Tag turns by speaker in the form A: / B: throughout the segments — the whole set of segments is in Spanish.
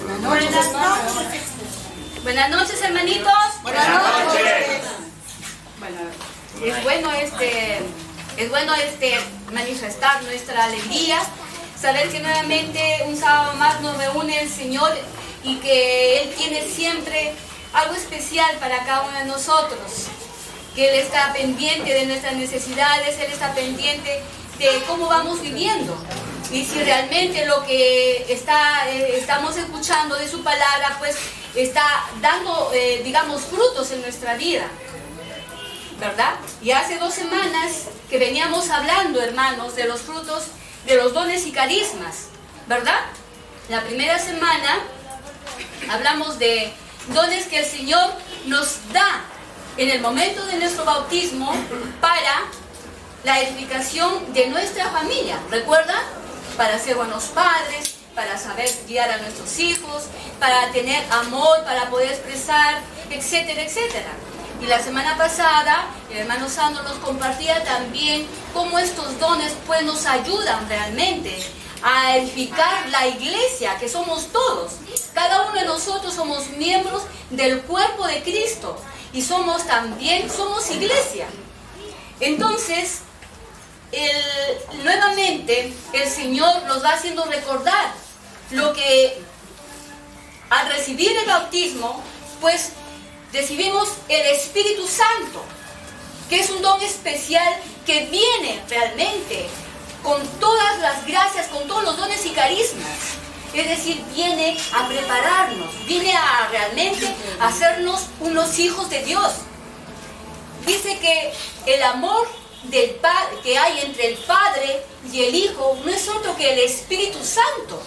A: Buenas noches. Buenas noches, hermanitos.
B: Buenas noches.
A: Bueno, es bueno manifestar nuestra alegría, saber que nuevamente un sábado más nos reúne el Señor y que Él tiene siempre algo especial para cada uno de nosotros, que Él está pendiente de nuestras necesidades, Él está pendiente de cómo vamos viviendo. Y si realmente lo que estamos escuchando de su palabra, pues está dando, digamos, frutos en nuestra vida, ¿verdad? Y hace 2 semanas que veníamos hablando, hermanos, de los frutos, de los dones y carismas, ¿verdad? La primera semana hablamos de dones que el Señor nos da en el momento de nuestro bautismo para la edificación de nuestra familia, ¿recuerdan? Para ser buenos padres, para saber guiar a nuestros hijos, para tener amor, para poder expresar, etcétera, etcétera. Y la semana pasada, el hermano Sandro nos compartía también cómo estos dones pues nos ayudan realmente a edificar la iglesia, que somos todos. Cada uno de nosotros somos miembros del cuerpo de Cristo y somos iglesia. Entonces, nuevamente el Señor nos va haciendo recordar lo que al recibir el bautismo, pues recibimos el Espíritu Santo, que es un don especial que viene realmente con todas las gracias, con todos los dones y carismas. Es decir, viene a prepararnos, viene a realmente hacernos unos hijos de Dios. Dice que el amor que hay entre el Padre y el Hijo no es otro que el Espíritu Santo.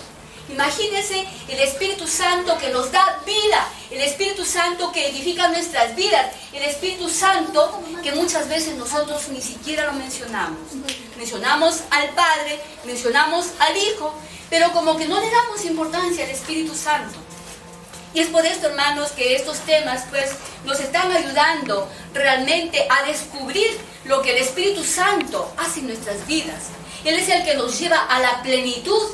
A: Imagínense el Espíritu Santo que nos da vida, el Espíritu Santo que edifica nuestras vidas, el Espíritu Santo que muchas veces nosotros ni siquiera lo mencionamos. Mencionamos al Padre, mencionamos al Hijo, pero como que no le damos importancia al Espíritu Santo. Y es por esto, hermanos, que estos temas pues nos están ayudando realmente a descubrir lo que el Espíritu Santo hace en nuestras vidas. Él es el que nos lleva a la plenitud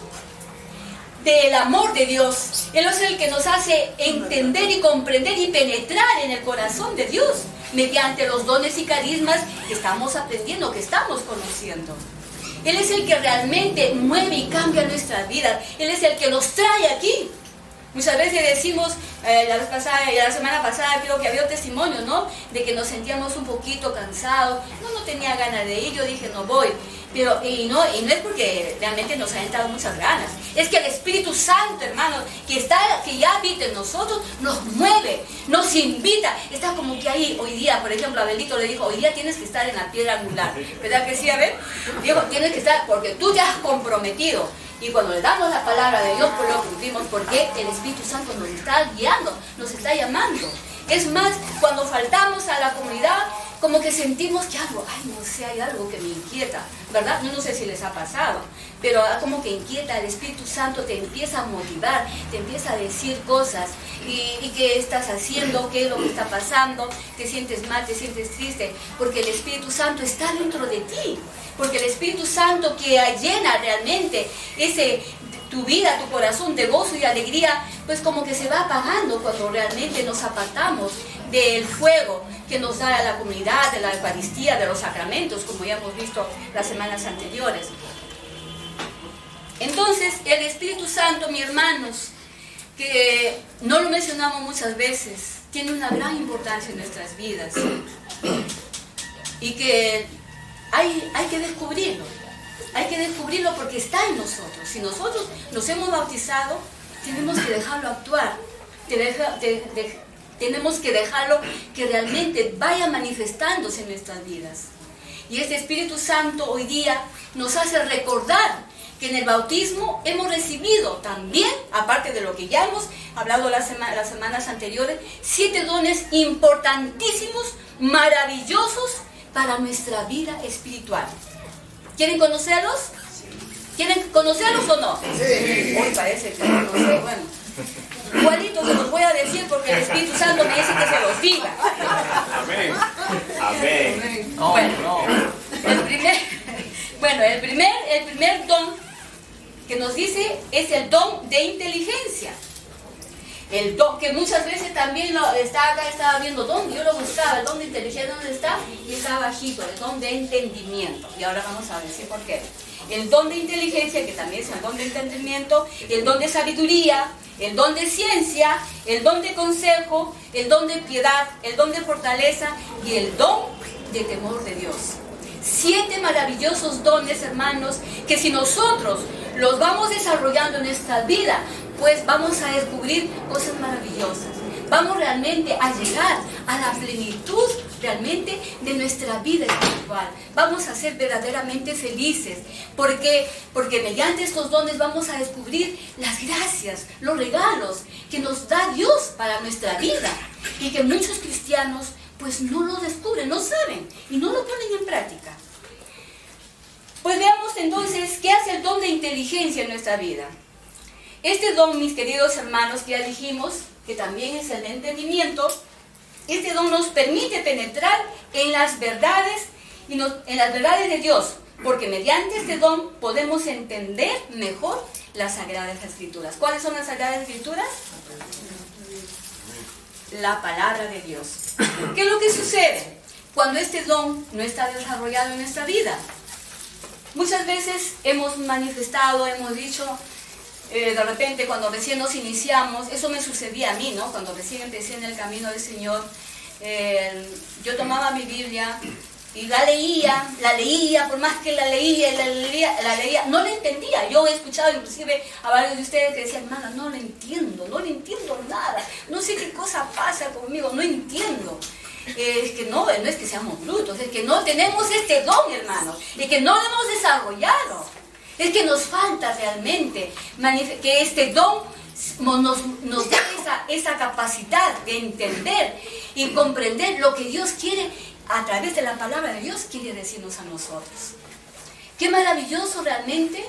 A: del amor de Dios. Él es el que nos hace entender y comprender y penetrar en el corazón de Dios mediante los dones y carismas que estamos aprendiendo, que estamos conociendo. Él es el que realmente mueve y cambia nuestras vidas. Él es el que nos trae aquí. Muchas veces decimos, la semana pasada creo que había un testimonio, ¿no? De que nos sentíamos un poquito cansados. No tenía ganas de ir, yo dije no voy. Pero, y no es porque realmente nos ha entrado muchas ganas. Es que el Espíritu Santo, hermano, que ya habita en nosotros, nos mueve, nos invita. Está como que ahí, hoy día, por ejemplo, Abelito le dijo, hoy día tienes que estar en la piedra angular. ¿Verdad que sí, Abel? Dijo, tienes que estar porque tú te has comprometido. Y cuando le damos la palabra de Dios, pues lo cumplimos porque el Espíritu Santo nos está guiando, nos está llamando. Es más, cuando faltamos a la comunidad, como que sentimos que algo, no sé, hay algo que me inquieta, ¿verdad? No sé si les ha pasado, pero como que inquieta, el Espíritu Santo te empieza a motivar, te empieza a decir cosas, y qué estás haciendo, qué es lo que está pasando, te sientes mal, te sientes triste, porque el Espíritu Santo está dentro de ti, porque el Espíritu Santo que llena realmente tu vida, tu corazón de gozo y alegría, pues como que se va apagando cuando realmente nos apartamos del fuego que nos da la comunidad, de la Eucaristía, de los sacramentos, como ya hemos visto las semanas anteriores. Entonces, el Espíritu Santo, mis hermanos, que no lo mencionamos muchas veces, tiene una gran importancia en nuestras vidas y que hay que descubrirlo. Hay que descubrirlo porque está en nosotros. Si nosotros nos hemos bautizado, tenemos que dejarlo actuar. Tenemos que dejarlo que realmente vaya manifestándose en nuestras vidas. Y este Espíritu Santo hoy día nos hace recordar que en el bautismo hemos recibido también, aparte de lo que ya hemos hablado las semanas anteriores, 7 dones importantísimos, maravillosos para nuestra vida espiritual. ¿Quieren conocerlos? ¿Quieren conocerlos o no?
B: Sí.
A: Hoy parece que no sé, bueno. Igualito se los voy a decir porque el Espíritu Santo me dice que se los diga.
B: Amén. Amén.
A: Bueno, el primer don que nos dice es el don de inteligencia. El don, que muchas veces también estaba viendo dónde, yo lo buscaba, el don de inteligencia, ¿dónde está? Y está bajito, el don de entendimiento. Y ahora vamos a decir por qué. El don de inteligencia, que también es el don de entendimiento, el don de sabiduría, el don de ciencia, el don de consejo, el don de piedad, el don de fortaleza y el don de temor de Dios. 7 maravillosos dones, hermanos, que si nosotros los vamos desarrollando en nuestra vida, pues vamos a descubrir cosas maravillosas. Vamos realmente a llegar a la plenitud realmente de nuestra vida espiritual. Vamos a ser verdaderamente felices, porque mediante estos dones vamos a descubrir las gracias, los regalos que nos da Dios para nuestra vida, y que muchos cristianos pues no lo descubren, no saben y no lo ponen en práctica. Pues veamos entonces qué hace el don de inteligencia en nuestra vida. Este don, mis queridos hermanos, que ya dijimos que también es el de entendimiento, este don nos permite penetrar en las verdades en las verdades de Dios, porque mediante este don podemos entender mejor las Sagradas Escrituras. ¿Cuáles son las Sagradas Escrituras? La palabra de Dios. ¿Qué es lo que sucede cuando este don no está desarrollado en nuestra vida? Muchas veces hemos manifestado, hemos dicho, de repente cuando recién nos iniciamos, eso me sucedía a mí, ¿no? Cuando recién empecé en el camino del Señor, yo tomaba mi Biblia y la leía, por más que la leía, no la entendía. Yo he escuchado inclusive a varios de ustedes que decían, hermana, no lo entiendo nada, no sé qué cosa pasa conmigo, no entiendo. Es que no es que seamos brutos, es que no tenemos este don, hermanos, y que no lo hemos desarrollado. Es que nos falta realmente que este don nos dé esa capacidad de entender y comprender lo que Dios quiere a través de la palabra de Dios, quiere decirnos a nosotros. Qué maravilloso realmente,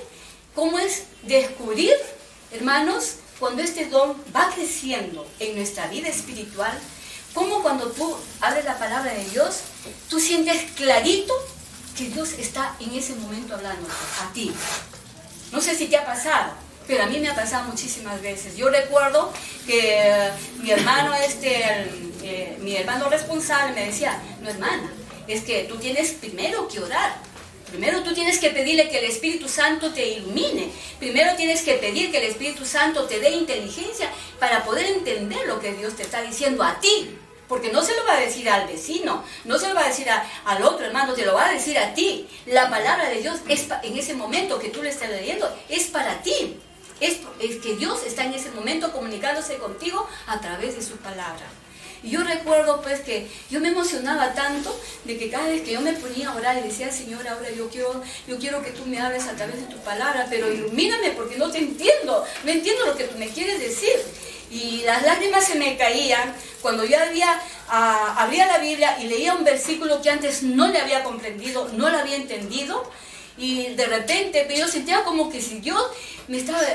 A: cómo es descubrir, hermanos, cuando este don va creciendo en nuestra vida espiritual, cómo cuando tú abres la palabra de Dios, tú sientes clarito que Dios está en ese momento hablando a ti. No sé si te ha pasado, pero a mí me ha pasado muchísimas veces. Yo recuerdo que mi hermano responsable me decía, no, hermana, es que tú tienes primero que orar. Primero tú tienes que pedirle que el Espíritu Santo te ilumine. Primero tienes que pedir que el Espíritu Santo te dé inteligencia para poder entender lo que Dios te está diciendo a ti. Porque no se lo va a decir al vecino, no se lo va a decir al otro hermano, te lo va a decir a ti. La palabra de Dios en ese momento que tú le estás leyendo es para ti. Es que Dios está en ese momento comunicándose contigo a través de su palabra. Y yo recuerdo pues que yo me emocionaba tanto de que cada vez que yo me ponía a orar y decía, Señor, ahora yo quiero que tú me hables a través de tu palabra, pero ilumíname porque no te entiendo, no entiendo lo que tú me quieres decir. Y las lágrimas se me caían cuando yo abría la Biblia y leía un versículo que antes no le había comprendido, no lo había entendido, y de repente yo sentía como que si Dios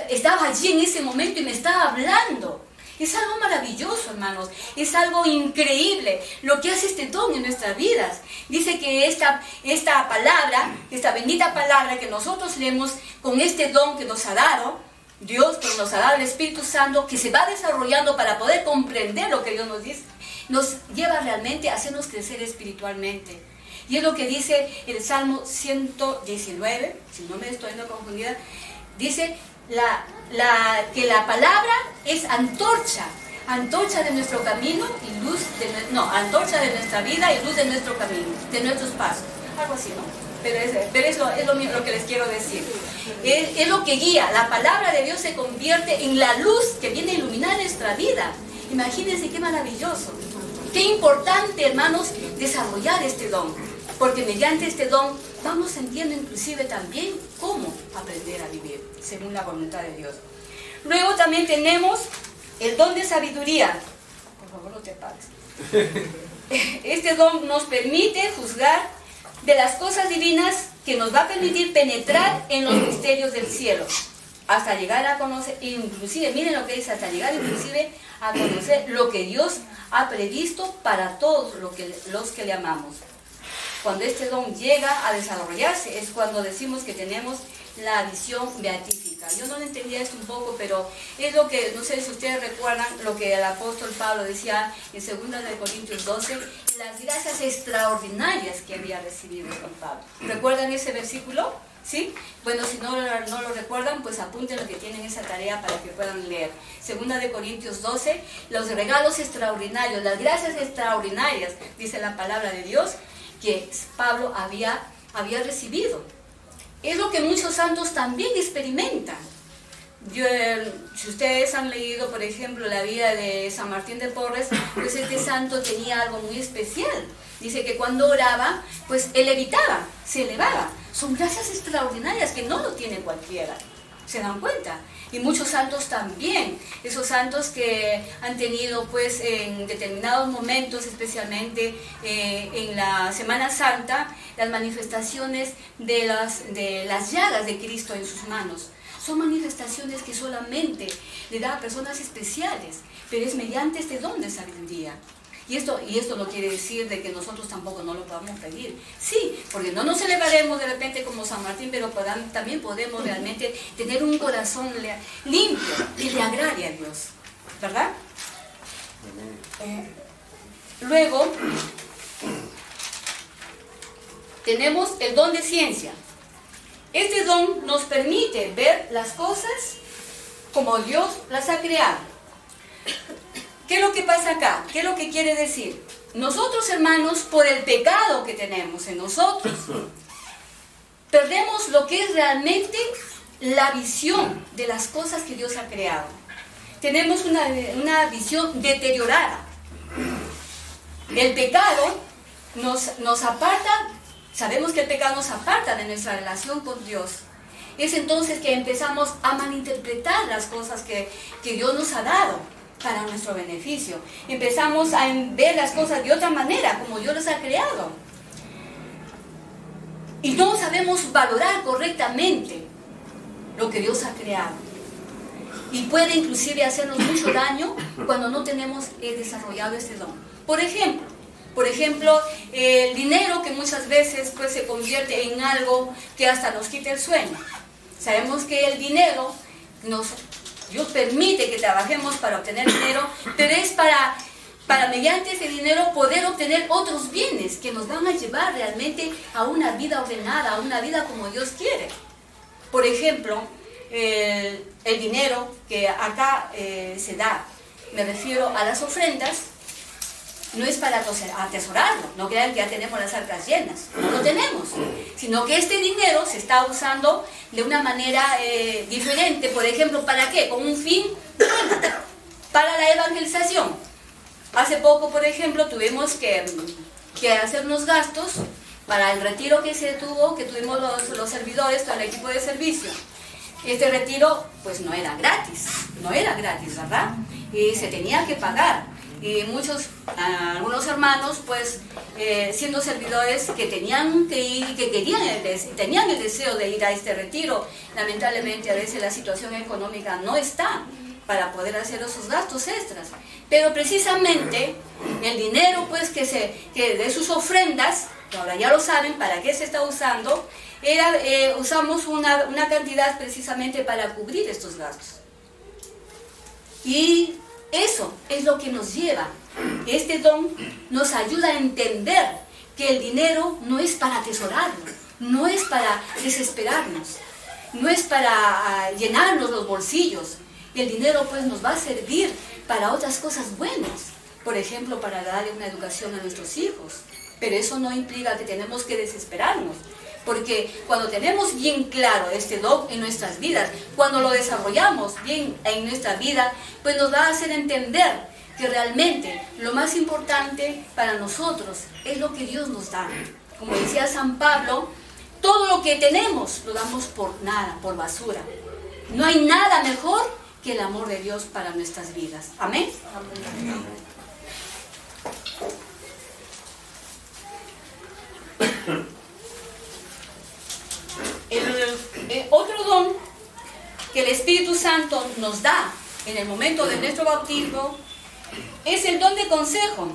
A: estaba allí en ese momento y me estaba hablando. Es algo maravilloso, hermanos, es algo increíble lo que hace este don en nuestras vidas. Dice que esta palabra, esta bendita palabra que nosotros leemos con este don que nos ha dado, Dios que nos ha dado el Espíritu Santo, que se va desarrollando para poder comprender lo que Dios nos dice, nos lleva realmente a hacernos crecer espiritualmente. Y es lo que dice el Salmo 119, si no me estoy confundida, dice que la palabra es antorcha de nuestro camino y luz antorcha de nuestra vida y luz de nuestro camino, de nuestros pasos, algo así, ¿no? Pero es lo que les quiero decir. Es lo que guía. La palabra de Dios se convierte en la luz que viene a iluminar nuestra vida. Imagínense qué maravilloso. Qué importante, hermanos, desarrollar este don. Porque mediante este don vamos entendiendo inclusive también cómo aprender a vivir según la voluntad de Dios. Luego también tenemos el don de sabiduría. Por favor, no te apagues. Este don nos permite juzgar de las cosas divinas, que nos va a permitir penetrar en los misterios del cielo, hasta llegar a conocer, inclusive, miren lo que dice, hasta llegar inclusive a conocer lo que Dios ha previsto para todos los que le amamos. Cuando este don llega a desarrollarse es cuando decimos que tenemos la visión beatífica. Yo no entendía esto un poco, pero es lo que, no sé si ustedes recuerdan, lo que el apóstol Pablo decía en 2 Corintios 12, las gracias extraordinarias que había recibido San Pablo. ¿Recuerdan ese versículo? ¿Sí? Bueno, si no lo recuerdan, pues apunten lo que tienen esa tarea para que puedan leer. 2 Corintios 12, los regalos extraordinarios, las gracias extraordinarias, dice la palabra de Dios, que Pablo había recibido. Es lo que muchos santos también experimentan. Si ustedes han leído, por ejemplo, la vida de San Martín de Porres, pues este santo tenía algo muy especial. Dice que cuando oraba, pues él levitaba, se elevaba. Son gracias extraordinarias que no lo tiene cualquiera. ¿Se dan cuenta? Y muchos santos también, esos santos que han tenido pues en determinados momentos, especialmente en la Semana Santa, las manifestaciones de las llagas de Cristo en sus manos. Son manifestaciones que solamente le da a personas especiales, pero es mediante este don de sabiduría. Y esto no quiere decir de que nosotros tampoco no lo podamos pedir. Sí, porque no nos elevaremos de repente como San Martín, pero también podemos realmente tener un corazón limpio que le agrade a Dios. ¿Verdad? Luego, tenemos el don de ciencia. Este don nos permite ver las cosas como Dios las ha creado. ¿Qué es lo que pasa acá? ¿Qué es lo que quiere decir? Nosotros, hermanos, por el pecado que tenemos en nosotros, perdemos lo que es realmente la visión de las cosas que Dios ha creado. Tenemos una visión deteriorada. El pecado nos aparta, sabemos que el pecado nos aparta de nuestra relación con Dios. Es entonces que empezamos a malinterpretar las cosas que Dios nos ha dado para nuestro beneficio. Empezamos a ver las cosas de otra manera, como Dios las ha creado. Y no sabemos valorar correctamente lo que Dios ha creado. Y puede inclusive hacernos mucho daño cuando no tenemos desarrollado este don. Por ejemplo, el dinero, que muchas veces pues, se convierte en algo que hasta nos quita el sueño. Sabemos que el dinero Dios permite que trabajemos para obtener dinero, pero es para mediante ese dinero poder obtener otros bienes que nos van a llevar realmente a una vida ordenada, a una vida como Dios quiere. Por ejemplo, el dinero que acá se da, me refiero a las ofrendas, no es para atesorarlo, no crean que ya tenemos las arcas llenas, no lo tenemos, sino que este dinero se está usando de una manera diferente. Por ejemplo, ¿para qué? Con un fin para la evangelización. Hace poco, por ejemplo, tuvimos que hacer unos gastos para el retiro que tuvimos los servidores, todo el equipo de servicio. Este retiro pues no era gratis, ¿verdad? Y se tenía que pagar. Y algunos hermanos, pues, siendo servidores que tenían que ir y que tenían el deseo de ir a este retiro, lamentablemente a veces la situación económica no está para poder hacer esos gastos extras. Pero precisamente el dinero, pues, que de sus ofrendas, que ahora ya lo saben para qué se está usando, usamos una cantidad precisamente para cubrir estos gastos. Y eso es lo que nos lleva. Este don nos ayuda a entender que el dinero no es para atesorarlo, no es para desesperarnos, no es para llenarnos los bolsillos. El dinero pues nos va a servir para otras cosas buenas, por ejemplo, para darle una educación a nuestros hijos. Pero eso no implica que tenemos que desesperarnos, porque cuando tenemos bien claro este don en nuestras vidas, cuando lo desarrollamos bien en nuestra vida, pues nos va a hacer entender que realmente lo más importante para nosotros es lo que Dios nos da. Como decía San Pablo, todo lo que tenemos lo damos por nada, por basura. No hay nada mejor que el amor de Dios para nuestras vidas. ¿Amén? Amén. El otro don que el Espíritu Santo nos da en el momento de nuestro bautismo es el don de consejo.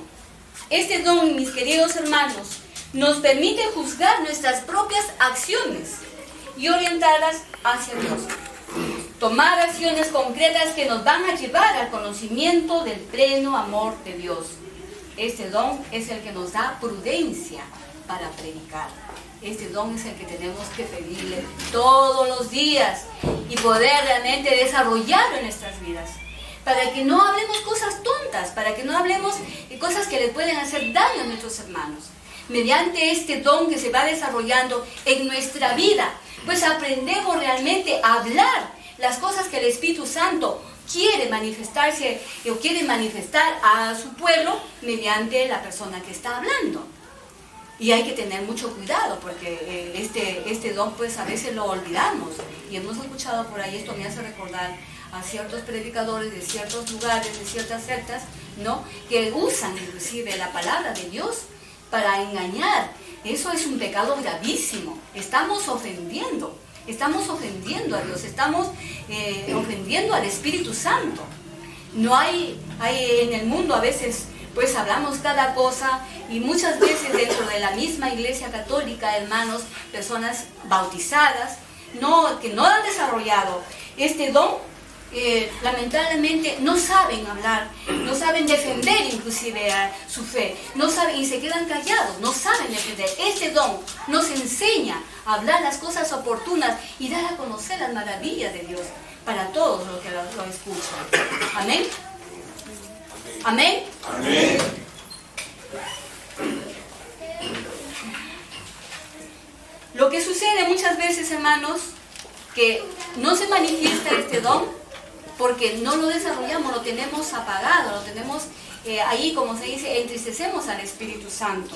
A: Este don, mis queridos hermanos, nos permite juzgar nuestras propias acciones y orientadas hacia Dios. Tomar acciones concretas que nos van a llevar al conocimiento del pleno amor de Dios. Este don es el que nos da prudencia para predicar. Este don es el que tenemos que pedirle todos los días y poder realmente desarrollarlo en nuestras vidas. Para que no hablemos cosas tontas, para que no hablemos de cosas que le pueden hacer daño a nuestros hermanos. Mediante este don que se va desarrollando en nuestra vida, pues aprendemos realmente a hablar las cosas que el Espíritu Santo quiere manifestarse o quiere manifestar a su pueblo mediante la persona que está hablando. Y hay que tener mucho cuidado porque este don pues a veces lo olvidamos. Y hemos escuchado por ahí, esto me hace recordar a ciertos predicadores de ciertos lugares, de ciertas sectas, ¿no? Que usan inclusive la palabra de Dios para engañar. Eso es un pecado gravísimo. Estamos ofendiendo a Dios, estamos ofendiendo al Espíritu Santo. No hay en el mundo a veces pues hablamos cada cosa y muchas veces dentro de la misma Iglesia Católica, hermanos, personas bautizadas, que no han desarrollado este don, lamentablemente no saben hablar, no saben defender inclusive a su fe, no saben y se quedan callados, no saben defender. Este don nos enseña a hablar las cosas oportunas y dar a conocer las maravillas de Dios para todos los que lo escuchan. Amén. Amén.
B: Amén.
A: Lo que sucede muchas veces, hermanos, que no se manifiesta este don porque no lo desarrollamos, lo tenemos apagado, lo tenemos ahí, como se dice, entristecemos al Espíritu Santo.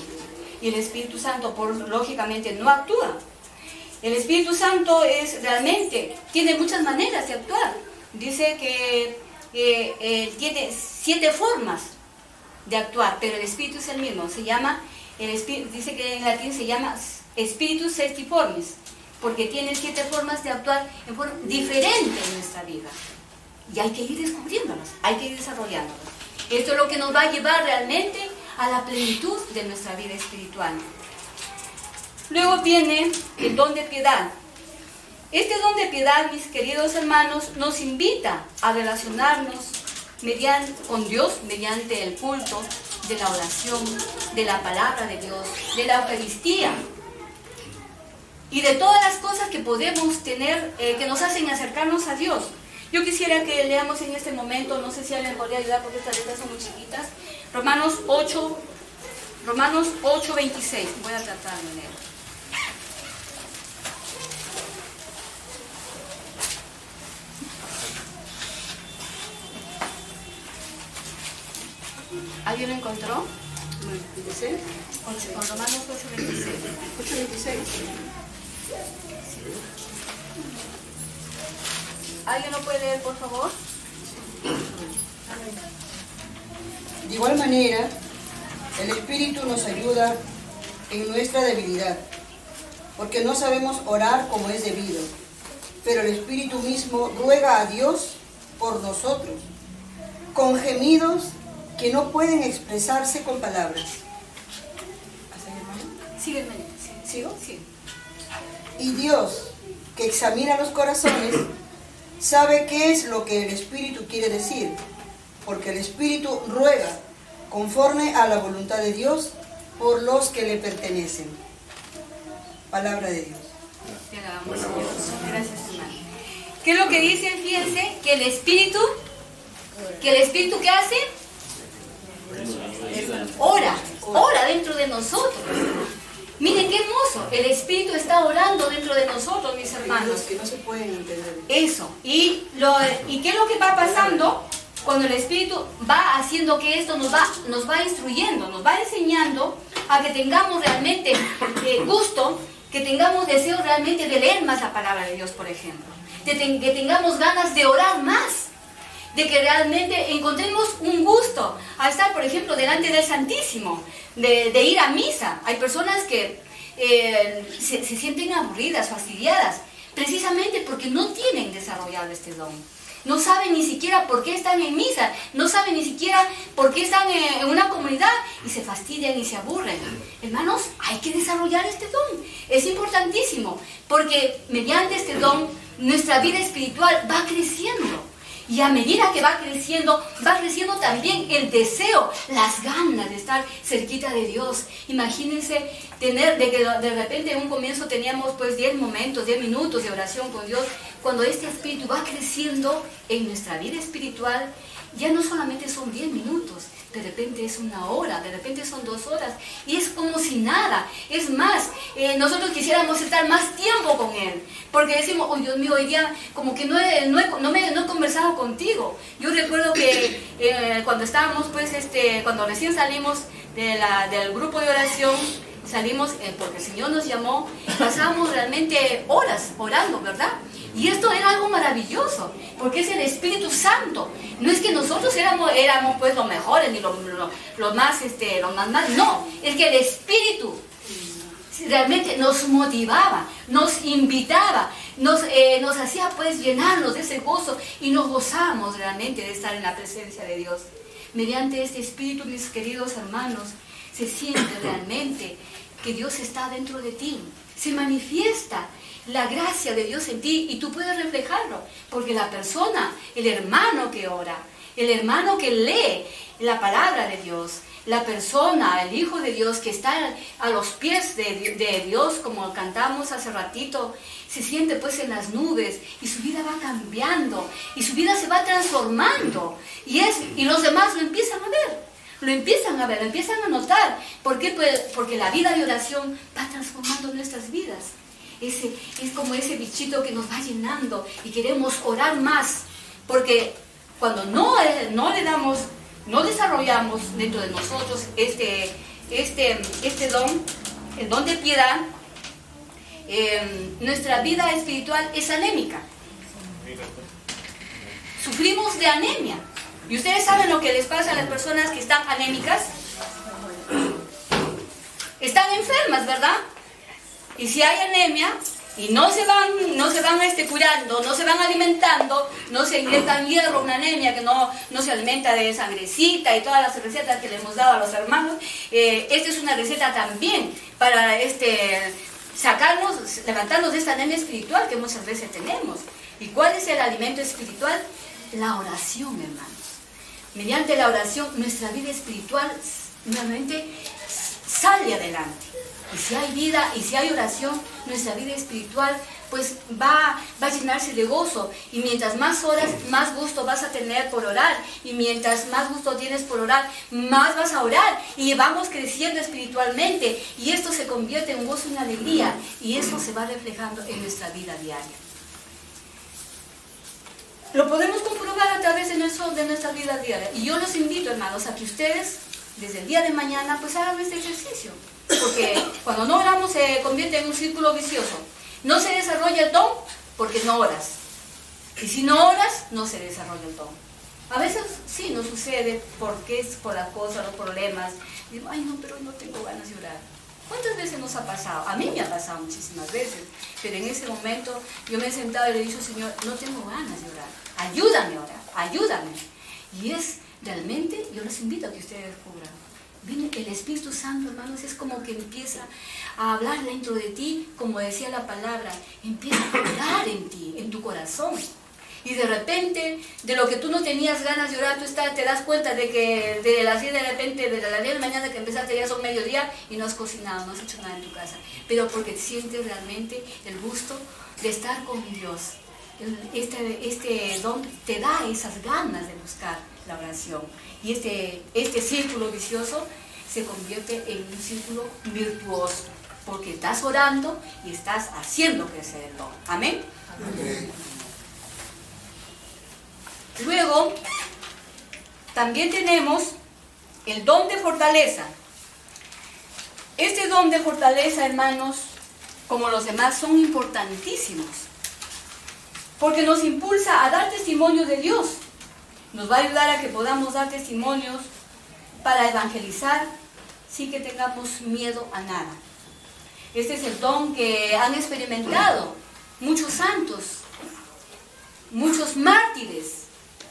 A: Y el Espíritu Santo, lógicamente, no actúa. El Espíritu Santo tiene muchas maneras de actuar. Dice que tiene 7 formas de actuar, pero el Espíritu es el mismo. Dice que en latín se llama Spiritus Septiformis, porque tiene 7 formas de actuar en forma diferente en nuestra vida. Y hay que ir descubriéndolas, hay que ir desarrollándolas. Esto es lo que nos va a llevar realmente a la plenitud de nuestra vida espiritual. Luego viene el don de piedad. Este don de piedad, mis queridos hermanos, nos invita a relacionarnos con Dios mediante el culto de la oración, de la palabra de Dios, de la Eucaristía y de todas las cosas que podemos tener que nos hacen acercarnos a Dios. Yo quisiera que leamos en este momento, no sé si alguien podría ayudar porque estas letras son muy chiquitas, Romanos 8, 26. Voy a tratar de leer. ¿Alguien lo encontró? Con Romanos 8:26.
C: 8:26.
A: ¿Alguien lo puede leer, por favor?
C: De igual manera, el Espíritu nos ayuda en nuestra debilidad, porque no sabemos orar como es debido, pero el Espíritu mismo ruega a Dios por nosotros, con gemidos que no pueden expresarse con palabras.
A: Sí, hermano. ¿Sigo? Sí.
C: Y Dios, que examina los corazones, sabe qué es lo que el Espíritu quiere decir, porque el Espíritu ruega conforme a la voluntad de Dios por los que le pertenecen. Palabra de Dios.
A: Te alabamos, Señor. Gracias, hermano. ¿Qué es lo que dice? Fíjense que el Espíritu, ¿qué hace? Ora dentro de nosotros. Miren qué hermoso, el Espíritu está orando dentro de nosotros, mis hermanos.
C: Que no se pueden entender.
A: Eso, ¿y qué es lo que va pasando? Cuando el Espíritu va haciendo que esto nos va instruyendo, nos va enseñando a que tengamos realmente gusto, que tengamos deseo realmente de leer más la palabra de Dios, por ejemplo. Que tengamos ganas de orar más. De que realmente encontremos un gusto a estar, por ejemplo, delante del Santísimo, de ir a misa. Hay personas que se sienten aburridas, fastidiadas, precisamente porque no tienen desarrollado este don. No saben ni siquiera por qué están en misa, no saben ni siquiera por qué están en una comunidad y se fastidian y se aburren. Hermanos, hay que desarrollar este don. Es importantísimo porque mediante este don nuestra vida espiritual va creciendo. Y a medida que va creciendo también el deseo, las ganas de estar cerquita de Dios. Imagínense tener, de que de repente en un comienzo teníamos pues 10 minutos de oración con Dios. Cuando este espíritu va creciendo en nuestra vida espiritual, ya no solamente son 10 minutos, de repente es 1 hora, de repente son 2 horas, y es como si nada. Es más, nosotros quisiéramos estar más tiempo con Él, porque decimos, oh Dios mío, hoy día como que no he conversado contigo. Yo recuerdo que cuando estábamos, pues, cuando recién salimos del grupo de oración, salimos porque el Señor nos llamó, pasábamos realmente horas orando, ¿verdad? Y esto era algo maravilloso, porque es el Espíritu Santo. No es que nosotros éramos pues los mejores, ni los más, no, es que el Espíritu realmente nos motivaba, nos invitaba, nos hacía pues llenarnos de ese gozo y nos gozábamos realmente de estar en la presencia de Dios. Mediante este Espíritu, mis queridos hermanos, se siente realmente que Dios está dentro de ti, se manifiesta la gracia de Dios en ti y tú puedes reflejarlo, porque la persona, el hermano que ora, el hermano que lee la palabra de Dios, la persona, el Hijo de Dios que está a los pies de Dios, como cantamos hace ratito, se siente pues en las nubes y su vida va cambiando y su vida se va transformando y los demás lo empiezan a ver. Lo empiezan a notar. ¿Por qué? Pues porque la vida de oración va transformando nuestras vidas. Es como ese bichito que nos va llenando y queremos orar más. Porque cuando no desarrollamos dentro de nosotros este don, el don de piedad, nuestra vida espiritual es anémica. Sufrimos de anemia. ¿Y ustedes saben lo que les pasa a las personas que están anémicas? Están enfermas, ¿verdad? Y si hay anemia y no se van curando, no se van alimentando, no se inyectan hierro, una anemia que no se alimenta de sangrecita y todas las recetas que le hemos dado a los hermanos, esta es una receta también para levantarnos de esta anemia espiritual que muchas veces tenemos. ¿Y cuál es el alimento espiritual? La oración, hermanos. Mediante la oración, nuestra vida espiritual realmente sale adelante. Y si hay vida y si hay oración, nuestra vida espiritual pues va a llenarse de gozo. Y mientras más oras, más gusto vas a tener por orar. Y mientras más gusto tienes por orar, más vas a orar. Y vamos creciendo espiritualmente. Y esto se convierte en gozo y en alegría. Y eso se va reflejando en nuestra vida diaria. Lo podemos comprobar a través de nuestra vida diaria. Y yo los invito, hermanos, a que ustedes, desde el día de mañana, pues hagan este ejercicio. Porque cuando no oramos se convierte en un círculo vicioso. No se desarrolla el don porque no oras. Y si no oras, no se desarrolla el don. A veces sí nos sucede porque es por las cosas, los problemas. Y digo, ay no, pero no tengo ganas de orar. ¿Cuántas veces nos ha pasado? A mí me ha pasado muchísimas veces, pero en ese momento yo me he sentado y le he dicho, Señor, no tengo ganas de orar, ayúdame a orar, ayúdame. Y es realmente, yo los invito a que ustedes descubran. Viene el Espíritu Santo, hermanos, es como que empieza a hablar dentro de ti, como decía la palabra, empieza a orar en ti, en tu corazón. Y de repente, de lo que tú no tenías ganas de orar, tú te das cuenta de que de las 10 de repente, de las 10 de la mañana que empezaste ya son mediodía y no has cocinado, no has hecho nada en tu casa. Pero porque sientes realmente el gusto de estar con Dios. Este don te da esas ganas de buscar la oración. Y este círculo vicioso se convierte en un círculo virtuoso. Porque estás orando y estás haciendo crecer el don. ¿Amén? Amén. Luego, también tenemos el don de fortaleza. Este don de fortaleza, hermanos, como los demás, son importantísimos. Porque nos impulsa a dar testimonio de Dios. Nos va a ayudar a que podamos dar testimonios para evangelizar sin que tengamos miedo a nada. Este es el don que han experimentado muchos santos. muchos mártires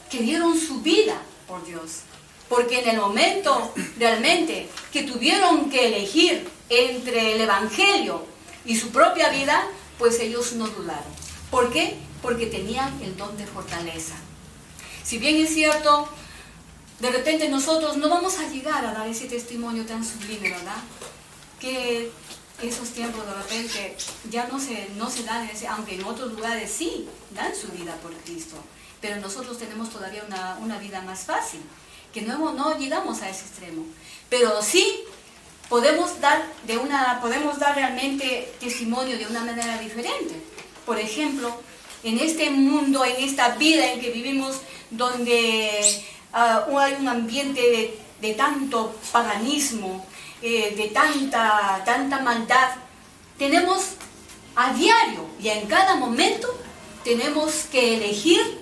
A: que dieron su vida por Dios. Porque en el momento realmente que tuvieron que elegir entre el Evangelio y su propia vida, pues ellos no dudaron. ¿Por qué? Porque tenían el don de fortaleza. Si bien es cierto, de repente nosotros no vamos a llegar a dar ese testimonio tan sublime, ¿verdad? Que esos tiempos de repente ya no se dan, aunque en otros lugares sí dan su vida por Cristo. Pero nosotros tenemos todavía una vida más fácil, que no llegamos a ese extremo. Pero sí podemos dar realmente testimonio de una manera diferente. Por ejemplo, en este mundo, en esta vida en que vivimos, donde hay un ambiente de tanto paganismo, de tanta maldad, tenemos a diario y en cada momento tenemos que elegir,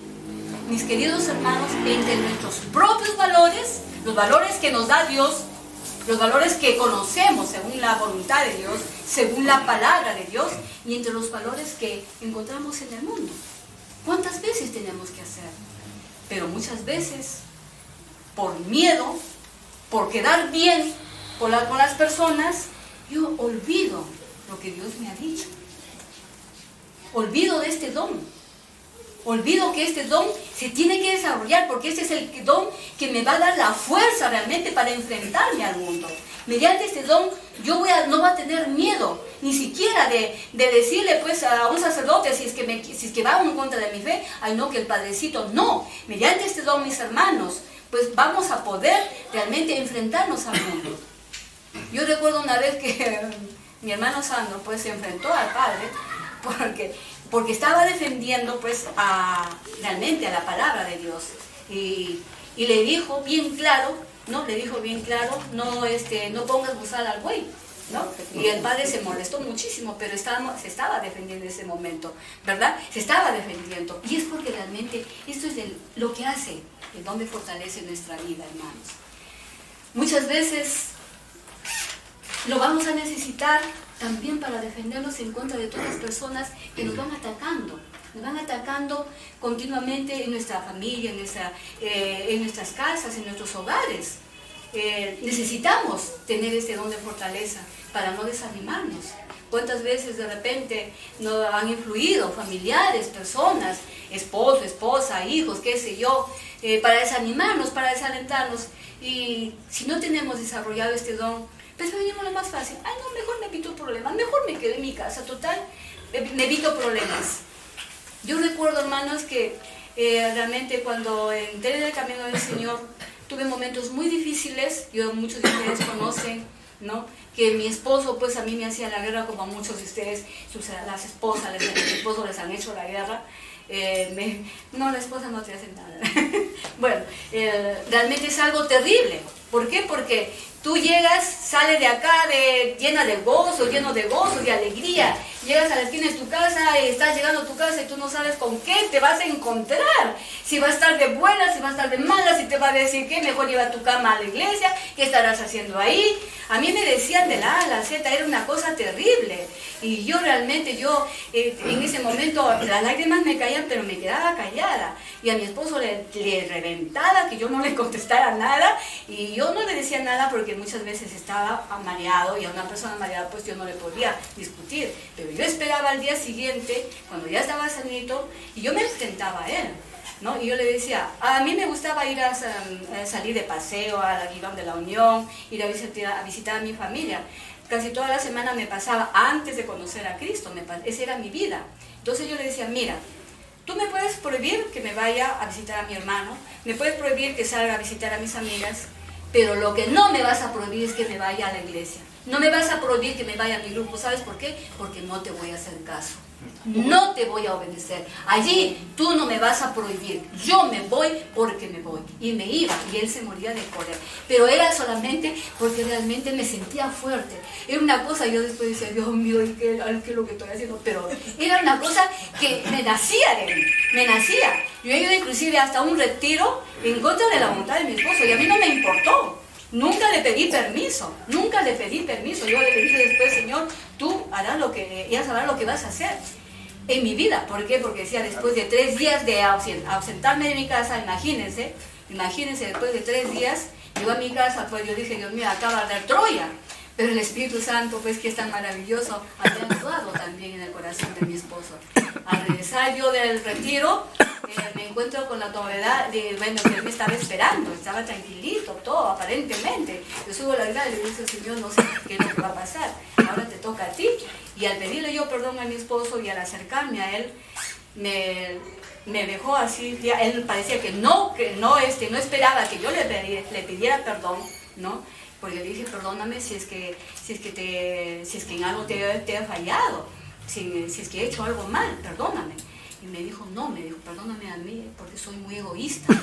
A: mis queridos hermanos, entre nuestros propios valores, los valores que nos da Dios, los valores que conocemos según la voluntad de Dios, según la palabra de Dios, y entre los valores que encontramos en el mundo. ¿Cuántas veces tenemos que hacer? Pero muchas veces, por miedo, por quedar bien con las personas, yo olvido lo que Dios me ha dicho. Olvido de este don. Olvido que este don se tiene que desarrollar, porque este es el don que me va a dar la fuerza realmente para enfrentarme al mundo. Mediante este don yo no voy a tener miedo, ni siquiera de decirle pues a un sacerdote si es que va en contra de mi fe, ay no, que el padrecito, no. Mediante este don, mis hermanos, pues vamos a poder realmente enfrentarnos al mundo. Yo recuerdo una vez que mi hermano Sandro pues se enfrentó al padre porque estaba defendiendo pues realmente a la palabra de Dios, y le dijo bien claro, no pongas bozal al buey, ¿no? Y el padre se molestó muchísimo, pero se estaba defendiendo en ese momento, ¿verdad? Se estaba defendiendo, y es porque realmente esto es lo que hace el don de fortaleza en nuestra vida, hermanos. Muchas veces lo vamos a necesitar también para defendernos en contra de todas las personas que nos van atacando continuamente en nuestra familia, en nuestras casas, en nuestros hogares. Necesitamos tener este don de fortaleza para no desanimarnos. ¿Cuántas veces de repente nos han influido familiares, personas, esposo, esposa, hijos, qué sé yo, para desanimarnos, para desalentarnos? Y si no tenemos desarrollado este don, pues venimos lo más fácil. Ay, no, mejor me evito problemas, mejor me quedo en mi casa, total, me evito problemas. Yo recuerdo, hermanos, que realmente cuando entré en el camino del Señor, tuve momentos muy difíciles. Muchos de ustedes conocen, ¿no?, que mi esposo, pues a mí me hacía la guerra, como a muchos de ustedes, las esposas, los esposos les han hecho la guerra. No, la esposa no te hace nada. Bueno, realmente es algo terrible. ¿Por qué? Porque tú llegas, sales de acá lleno de gozo, de alegría. Llegas a la esquina de tu casa, estás llegando a tu casa y tú no sabes con qué te vas a encontrar. Si va a estar de buenas, si va a estar de malas, si te va a decir que mejor lleva tu cama a la iglesia, qué estarás haciendo ahí. A mí me decían de la A a la Z, era una cosa terrible. Y yo realmente, en ese momento las lágrimas me caían, pero me quedaba callada. Y a mi esposo le reventaba que yo no le contestara nada. Y yo no le decía nada porque muchas veces estaba mareado, y a una persona mareada pues yo no le podía discutir. Pero yo esperaba al día siguiente, cuando ya estaba sanito, y yo me enfrentaba a él, ¿no? Y yo le decía, a mí me gustaba ir a salir de paseo a la Guibán de la Unión, ir a visitar a mi familia. Casi toda la semana me pasaba antes de conocer a Cristo, esa era mi vida. Entonces yo le decía, mira, tú me puedes prohibir que me vaya a visitar a mi hermano, me puedes prohibir que salga a visitar a mis amigas, pero lo que no me vas a prohibir es que me vaya a la iglesia. No me vas a prohibir que me vaya a mi grupo. ¿Sabes por qué? Porque no te voy a hacer caso. No te voy a obedecer. Allí tú no me vas a prohibir. Yo me voy porque me voy. Y me iba, y él se moría de cólera. Pero era solamente porque realmente me sentía fuerte. Era una cosa, yo después decía, Dios mío, ¿qué es lo que estoy haciendo? Pero era una cosa que me nacía de mí. Me nacía. Yo he ido inclusive hasta un retiro en contra de la voluntad de mi esposo, y a mí no me importó. Nunca le pedí permiso. Yo le dije después, Señor, tú ya sabrás lo que vas a hacer. en mi vida. ¿Por qué? Porque decía, después de 3 días de ausentarme de mi casa, imagínense, después de 3 días, llego a mi casa, pues yo dije, Dios mío, acaba de dar Troya. Pero el Espíritu Santo, pues que es tan maravilloso, había actuado también en el corazón de mi esposo. Al regresar yo del retiro, me encuentro con la novedad de, bueno, que él me estaba esperando, estaba tranquilito, todo, aparentemente. Yo subo a la grada y le digo, Señor, no sé qué es lo que va a pasar, ahora te toca a ti. Y al pedirle yo perdón a mi esposo y al acercarme a él, me dejó así, ya él parecía que no esperaba que yo le pidiera perdón, ¿no? Porque le dije, perdóname si es que en algo te he fallado, si es que he hecho algo mal, perdóname. Y me dijo, perdóname a mí porque soy muy egoísta.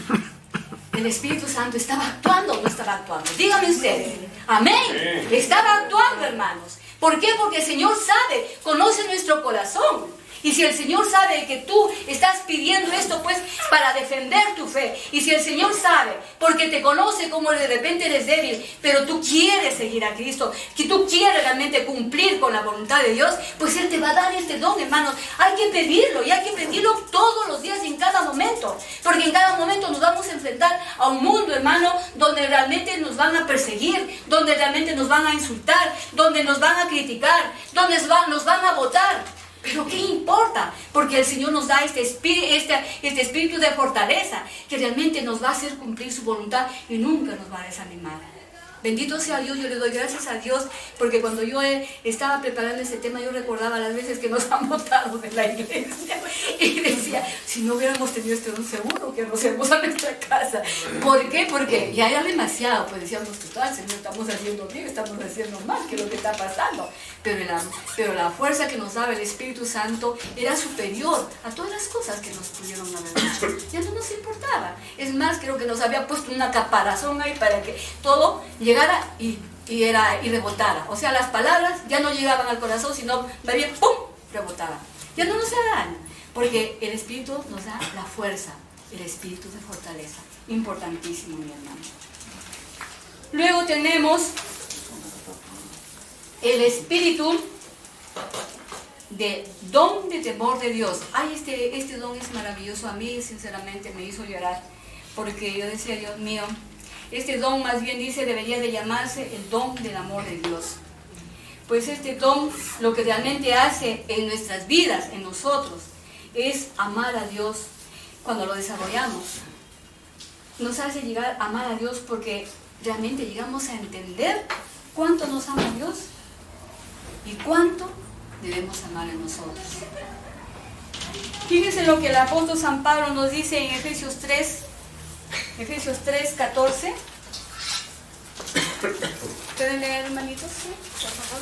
A: El Espíritu Santo estaba actuando o no estaba actuando. Díganme ustedes. Amén. Estaba actuando, hermanos. ¿Por qué? Porque el Señor sabe, conoce nuestro corazón. Y si el Señor sabe que tú estás pidiendo esto, pues, para defender tu fe. Y si el Señor sabe, porque te conoce como de repente eres débil, pero tú quieres seguir a Cristo, que tú quieres realmente cumplir con la voluntad de Dios, pues Él te va a dar este don, hermanos. Hay que pedirlo, y hay que pedirlo todos los días, en cada momento. Porque en cada momento nos vamos a enfrentar a un mundo, hermano, donde realmente nos van a perseguir, donde realmente nos van a insultar, donde nos van a criticar, donde nos van a votar. Pero ¿qué importa? Porque el Señor nos da este espíritu de fortaleza que realmente nos va a hacer cumplir su voluntad y nunca nos va a desanimar. Bendito sea Dios, yo le doy gracias a Dios, porque cuando yo estaba preparando este tema, yo recordaba las veces que nos han botado de la iglesia. Y decía, si no hubiéramos tenido este don, seguro que nos íbamos a nuestra casa. ¿Por qué? Porque ya era demasiado, pues decíamos, total, Señor, estamos haciendo bien, estamos haciendo mal, ¿qué es lo que está pasando? Pero la fuerza que nos daba el Espíritu Santo era superior a todas las cosas que nos pudieron haber hecho. Ya no nos importaba. Es más, creo que nos había puesto una caparazón ahí para que todo llegara y rebotara. O sea, las palabras ya no llegaban al corazón, sino más bien ¡pum!, rebotaban. Ya no nos da daño, porque el Espíritu nos da la fuerza, el Espíritu de fortaleza. Importantísimo, mi hermano. Luego tenemos el Espíritu de don de temor de Dios. Ay, este don es maravilloso. A mí, sinceramente, me hizo llorar, porque yo decía, Dios mío, este don, más bien dice, debería de llamarse el don del amor de Dios. Pues este don, lo que realmente hace en nuestras vidas, en nosotros, es amar a Dios cuando lo desarrollamos. Nos hace llegar a amar a Dios porque realmente llegamos a entender cuánto nos ama Dios y cuánto debemos amar a nosotros. Fíjense lo que el apóstol San Pablo nos dice en Efesios 3:14. ¿Pueden leer, hermanitos? ¿Sí? Por favor.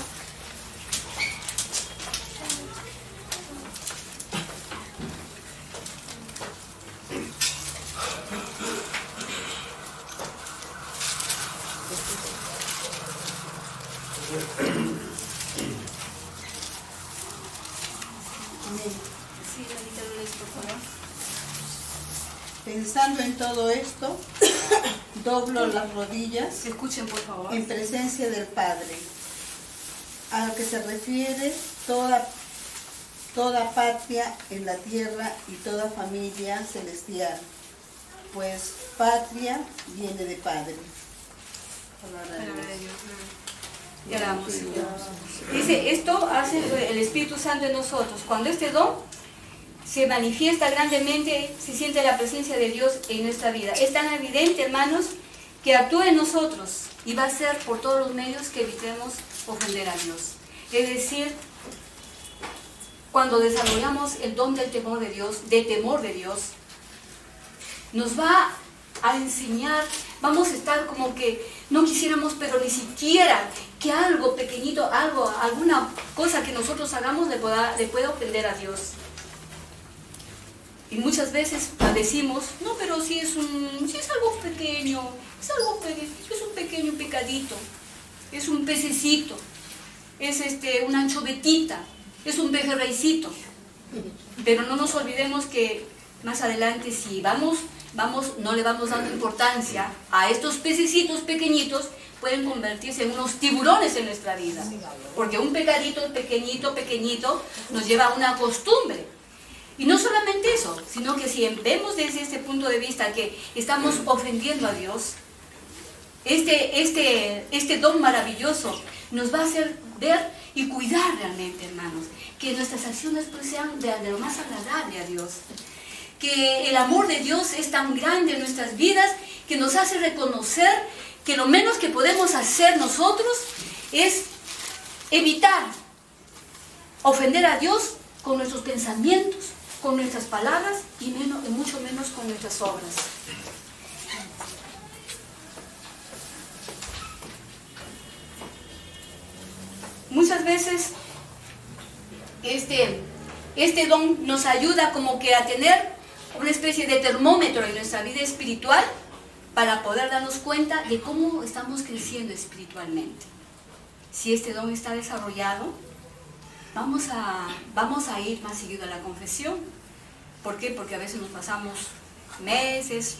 A: Sí, hermanita Lourdes, por favor.
D: Pensando en todo esto, doblo las rodillas
A: Escuchen, por favor.
D: en presencia del Padre, a lo que se refiere toda patria en la tierra y toda familia celestial, pues patria viene de Padre. Palabra de Dios.
A: Y oramos, Señor. Dice, esto hace el Espíritu Santo en nosotros. Cuando este don se manifiesta grandemente, se siente la presencia de Dios en nuestra vida. Es tan evidente, hermanos, que actúa en nosotros y va a ser por todos los medios que evitemos ofender a Dios. Es decir, cuando desarrollamos el don del temor de Dios, nos va a enseñar, vamos a estar como que no quisiéramos, pero ni siquiera que algo pequeñito, alguna cosa que nosotros hagamos le pueda ofender a Dios. Y muchas veces decimos, no, pero si es algo pequeño, es un pequeño pecadito, es un pececito, es una anchovetita, es un pejerreycito. Pero no nos olvidemos que más adelante, si no le vamos dando importancia a estos pececitos pequeñitos, pueden convertirse en unos tiburones en nuestra vida. Porque un pecadito pequeñito nos lleva a una costumbre. Y no solamente eso, sino que si vemos desde este punto de vista que estamos ofendiendo a Dios, este don maravilloso nos va a hacer ver y cuidar realmente, hermanos, que nuestras acciones pues sean de lo más agradable a Dios. Que el amor de Dios es tan grande en nuestras vidas que nos hace reconocer que lo menos que podemos hacer nosotros es evitar ofender a Dios con nuestros pensamientos, con nuestras palabras y mucho menos con nuestras obras. Muchas veces este don nos ayuda como que a tener una especie de termómetro en nuestra vida espiritual para poder darnos cuenta de cómo estamos creciendo espiritualmente. Si este don está desarrollado, vamos a ir más seguido a la confesión. ¿Por qué? Porque a veces nos pasamos meses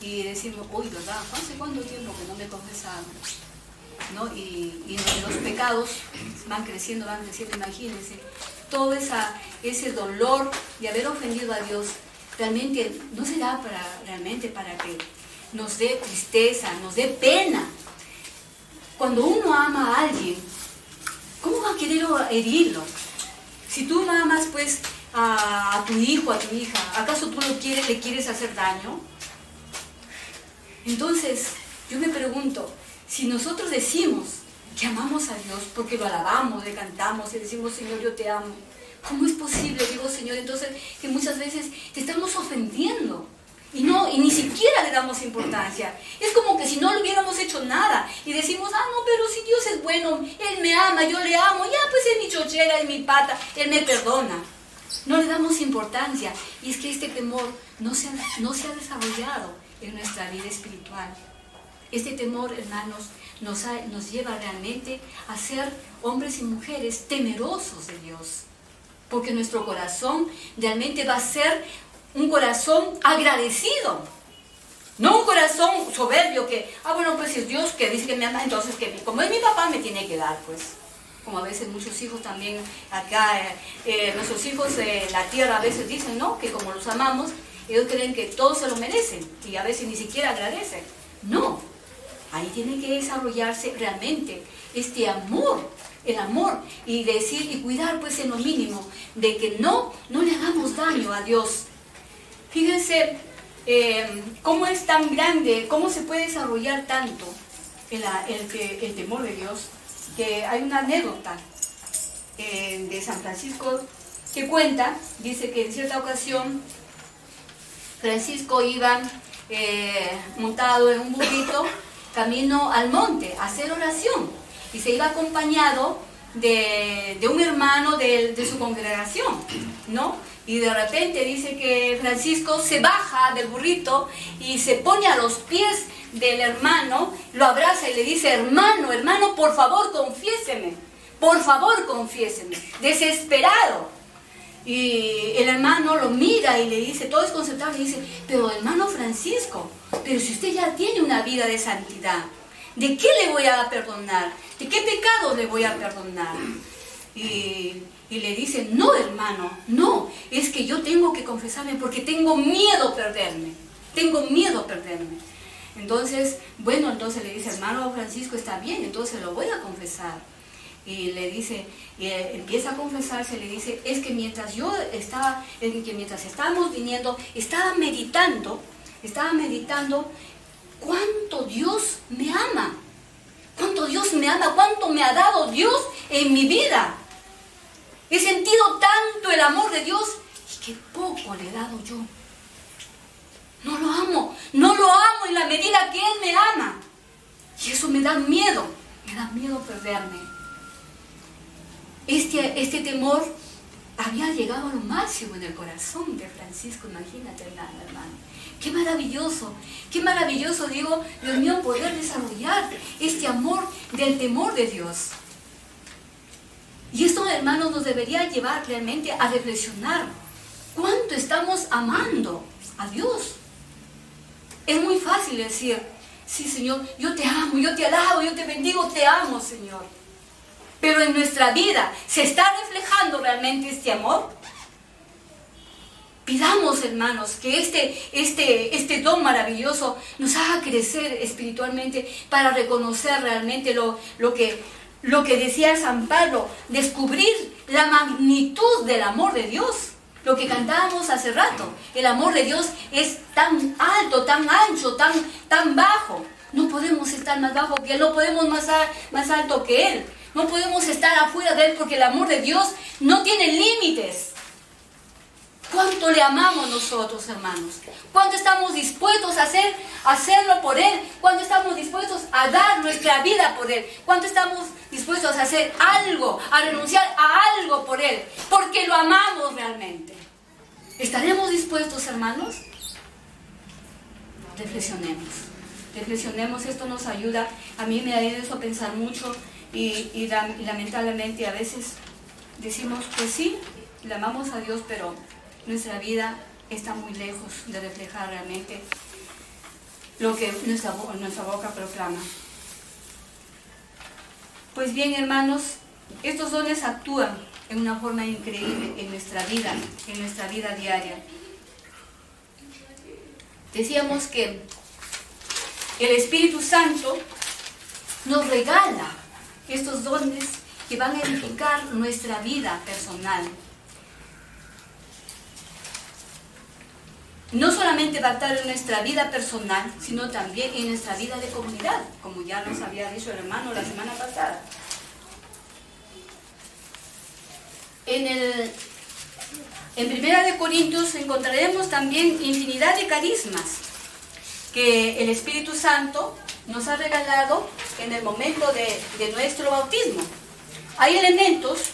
A: y decimos, uy, ¿verdad? ¿Hace cuánto tiempo que no me he confesado? ¿No? Y los pecados van creciendo, imagínense. Todo ese dolor de haber ofendido a Dios realmente no será para que nos dé tristeza, nos dé pena. Cuando uno ama a alguien, ¿cómo va a querer herirlo? Si tú amas pues a tu hijo, a tu hija, ¿acaso tú le quieres hacer daño? Entonces, yo me pregunto, si nosotros decimos que amamos a Dios porque lo alabamos, le cantamos y decimos, Señor, yo te amo, ¿cómo es posible? Digo, Señor, entonces que muchas veces te estamos ofendiendo y ni siquiera le damos importancia. Es como que si no le hubiéramos hecho nada y decimos, no, pero si Dios es bueno, Él me ama, yo le amo, ya pues es mi chochera, es mi pata, Él me perdona. No le damos importancia y es que este temor no se ha desarrollado en nuestra vida espiritual. Este temor, hermanos, nos lleva realmente a ser hombres y mujeres temerosos de Dios. Porque nuestro corazón realmente va a ser un corazón agradecido. No un corazón soberbio que, bueno, pues si es Dios que dice que me ama, entonces que como es mi papá me tiene que dar, pues. Como a veces muchos hijos también acá, nuestros hijos de la tierra a veces dicen, ¿no? Que como los amamos, ellos creen que todos se lo merecen y a veces ni siquiera agradecen. No. Ahí tiene que desarrollarse realmente este amor, el amor, y decir y cuidar pues en lo mínimo de que no le hagamos daño a Dios. Fíjense cómo es tan grande, cómo se puede desarrollar tanto el temor de Dios, que hay una anécdota de San Francisco que cuenta, dice que en cierta ocasión Francisco iba montado en un burrito camino al monte a hacer oración y se iba acompañado de un hermano de su congregación, ¿no? Y de repente dice que Francisco se baja del burrito y se pone a los pies del hermano, lo abraza y le dice, hermano, por favor, confiéseme, desesperado. Y el hermano lo mira y le dice, todo desconcertado, le dice, pero hermano Francisco, pero si usted ya tiene una vida de santidad, ¿de qué le voy a perdonar? ¿De qué pecados le voy a perdonar? Y le dice, no hermano, no, es que yo tengo que confesarme porque tengo miedo perderme. Entonces, entonces le dice, hermano Francisco, está bien, entonces lo voy a confesar. Y le dice, empieza a confesarse, le dice, es que mientras estábamos viniendo, estaba meditando cuánto Dios me ama, cuánto me ha dado Dios en mi vida. He sentido tanto el amor de Dios y qué poco le he dado yo. No lo amo en la medida que Él me ama. Y eso me da miedo perderme. Este temor había llegado a lo máximo en el corazón de Francisco, imagínate, hermano. Qué maravilloso, digo, Dios mío, poder desarrollar este amor del temor de Dios. Y esto, hermanos, nos debería llevar realmente a reflexionar cuánto estamos amando a Dios. Es muy fácil decir, sí, Señor, yo te amo, yo te alabo, yo te bendigo, te amo, Señor. Pero en nuestra vida, ¿se está reflejando realmente este amor? Pidamos, hermanos, que este don maravilloso nos haga crecer espiritualmente para reconocer realmente lo que decía San Pablo, descubrir la magnitud del amor de Dios. Lo que cantábamos hace rato, el amor de Dios es tan alto, tan ancho, tan bajo. No podemos estar más bajo que Él, no podemos más alto que Él. No podemos estar afuera de Él porque el amor de Dios no tiene límites. ¿Cuánto le amamos nosotros, hermanos? ¿Cuánto estamos dispuestos a hacerlo por Él? ¿Cuánto estamos dispuestos a dar nuestra vida por Él? ¿Cuánto estamos dispuestos a hacer algo, a renunciar a algo por Él? Porque lo amamos realmente. ¿Estaremos dispuestos, hermanos? Reflexionemos, esto nos ayuda. A mí me ha hecho pensar mucho y lamentablemente a veces decimos, pues sí, le amamos a Dios, pero nuestra vida está muy lejos de reflejar realmente lo que nuestra boca proclama. Pues bien, hermanos, estos dones actúan en una forma increíble en nuestra vida diaria. Decíamos que el Espíritu Santo nos regala estos dones que van a edificar nuestra vida personal. No solamente va a estar en nuestra vida personal, sino también en nuestra vida de comunidad, como ya nos había dicho el hermano la semana pasada. En 1 Corintios encontraremos también infinidad de carismas que el Espíritu Santo nos ha regalado en el momento de nuestro bautismo. Hay elementos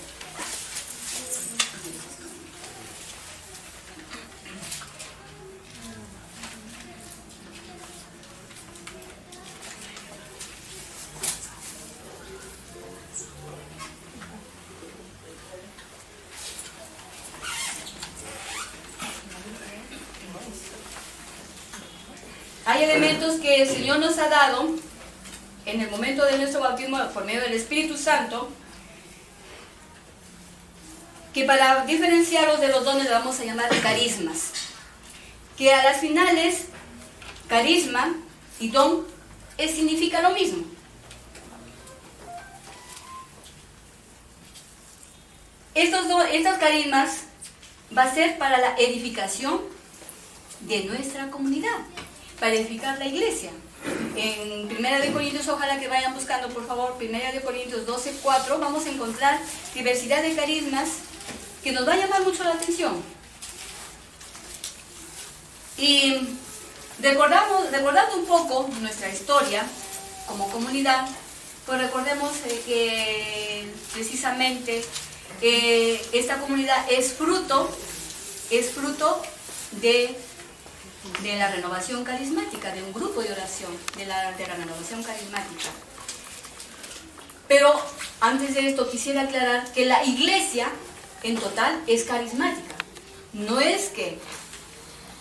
A: que el Señor nos ha dado en el momento de nuestro bautismo por medio del Espíritu Santo, que para diferenciarlos de los dones le vamos a llamar carismas, que a las finales carisma y don significa lo mismo. Estos carismas va a ser para la edificación de nuestra comunidad, para edificar la iglesia. En 1 Corintios, ojalá que vayan buscando por favor, 1 Corintios 12:4, vamos a encontrar diversidad de carismas que nos va a llamar mucho la atención. Y recordando un poco nuestra historia como comunidad, pues recordemos que precisamente esta comunidad es fruto de la renovación carismática, de un grupo de oración, de la renovación carismática. Pero antes de esto quisiera aclarar que la iglesia en total es carismática. No es que